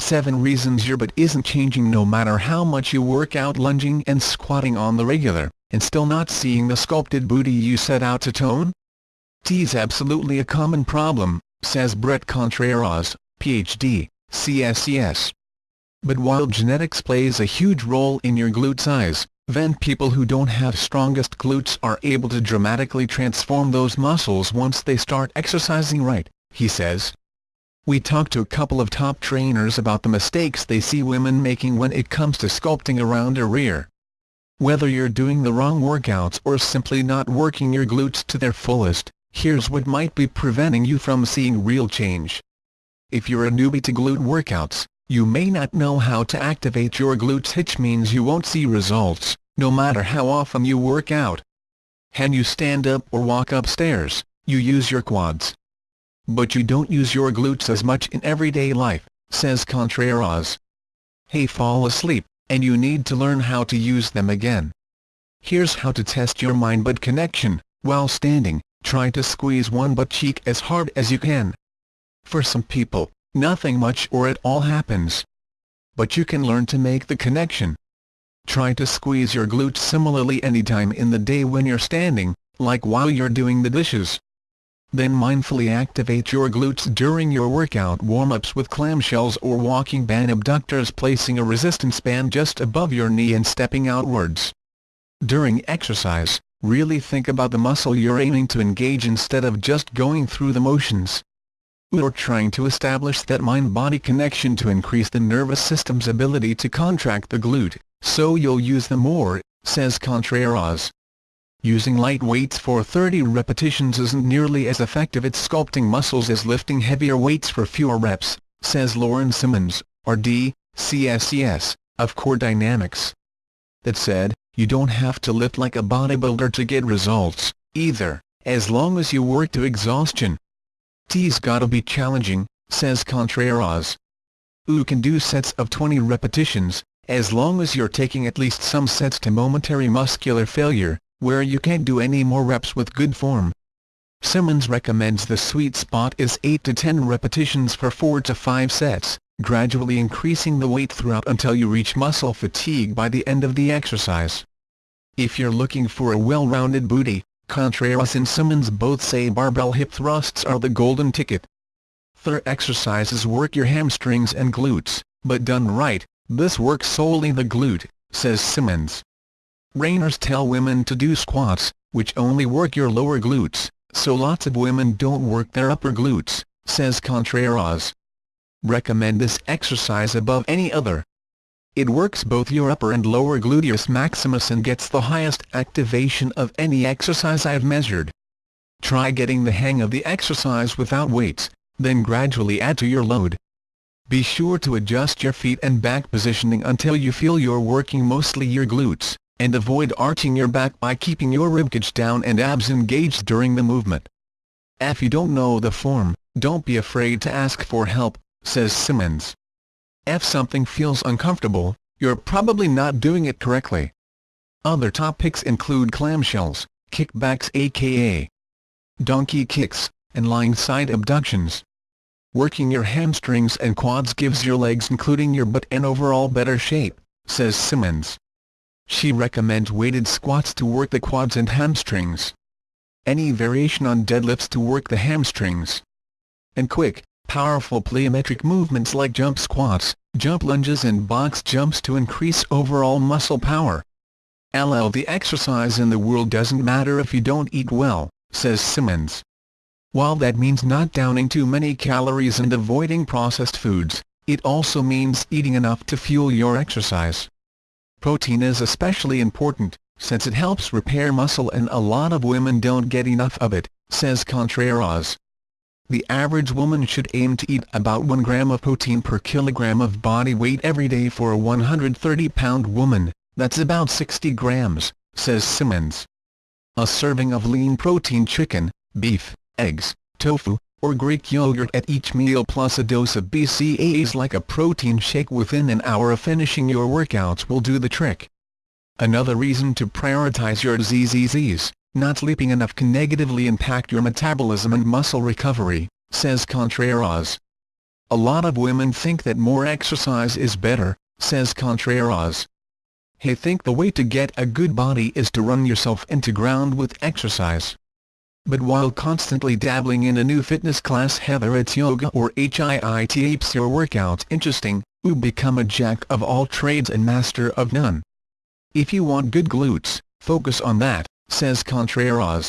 7 reasons your butt isn't changing no matter how much you work out lunging and squatting on the regular, and still not seeing the sculpted booty you set out to tone? T's absolutely a common problem, says Brett Contreras, Ph.D., CSCS. But while genetics plays a huge role in your glute size, then people who don't have strongest glutes are able to dramatically transform those muscles once they start exercising right, he says. We talked to a couple of top trainers about the mistakes they see women making when it comes to sculpting around her rear. Whether you're doing the wrong workouts or simply not working your glutes to their fullest, here's what might be preventing you from seeing real change. If you're a newbie to glute workouts, you may not know how to activate your glutes, which means you won't see results, no matter how often you work out. When you stand up or walk upstairs, you use your quads. But you don't use your glutes as much in everyday life, says Contreras. Hey, fall asleep, and you need to learn how to use them again. Here's how to test your mind-butt connection. While standing, try to squeeze one butt cheek as hard as you can. For some people, nothing much or at all happens. But you can learn to make the connection. Try to squeeze your glutes similarly anytime in the day when you're standing, like while you're doing the dishes. Then mindfully activate your glutes during your workout warm-ups with clamshells or walking band abductors, placing a resistance band just above your knee and stepping outwards. During exercise, really think about the muscle you're aiming to engage instead of just going through the motions. Or trying to establish that mind-body connection to increase the nervous system's ability to contract the glute, so you'll use them more, says Contreras. Using light weights for 30 repetitions isn't nearly as effective at sculpting muscles as lifting heavier weights for fewer reps, says Lauren Simmons, RD, CSCS, of Core Dynamics. That said, you don't have to lift like a bodybuilder to get results, either, as long as you work to exhaustion. T's gotta be challenging, says Contreras. You can do sets of 20 repetitions, as long as you're taking at least some sets to momentary muscular failure, where you can't do any more reps with good form. Simmons recommends the sweet spot is 8 to 10 repetitions for 4 to 5 sets, gradually increasing the weight throughout until you reach muscle fatigue by the end of the exercise. If you're looking for a well-rounded booty, Contreras and Simmons both say barbell hip thrusts are the golden ticket. Their exercises work your hamstrings and glutes, but done right, this works solely the glute, says Simmons. Trainers tell women to do squats, which only work your lower glutes, so lots of women don't work their upper glutes, says Contreras. Recommend this exercise above any other. It works both your upper and lower gluteus maximus and gets the highest activation of any exercise I've measured. Try getting the hang of the exercise without weights, then gradually add to your load. Be sure to adjust your feet and back positioning until you feel you're working mostly your glutes, and avoid arching your back by keeping your ribcage down and abs engaged during the movement. If you don't know the form, don't be afraid to ask for help, says Simmons. If something feels uncomfortable, you're probably not doing it correctly. Other topics include clamshells, kickbacks aka donkey kicks, and lying side abductions. Working your hamstrings and quads gives your legs including your butt an overall better shape, says Simmons. She recommends weighted squats to work the quads and hamstrings. Any variation on deadlifts to work the hamstrings. And quick, powerful plyometric movements like jump squats, jump lunges and box jumps to increase overall muscle power. The exercise in the world doesn't matter if you don't eat well, says Simmons. While that means not downing too many calories and avoiding processed foods, it also means eating enough to fuel your exercise. Protein is especially important, since it helps repair muscle and a lot of women don't get enough of it, says Contreras. The average woman should aim to eat about 1 gram of protein per kilogram of body weight every day for a 130-pound woman, that's about 60 grams, says Simmons. A serving of lean protein chicken, beef, eggs, tofu, or Greek yogurt at each meal plus a dose of BCAAs like a protein shake within an hour of finishing your workouts will do the trick. Another reason to prioritize your ZZZs, not sleeping enough can negatively impact your metabolism and muscle recovery, says Contreras. A lot of women think that more exercise is better, says Contreras. Hey, think the way to get a good body is to run yourself into ground with exercise. But while constantly dabbling in a new fitness class, whether it's yoga or HIIT, keeps your workout interesting, you become a jack of all trades and master of none. If you want good glutes, focus on that, says Contreras.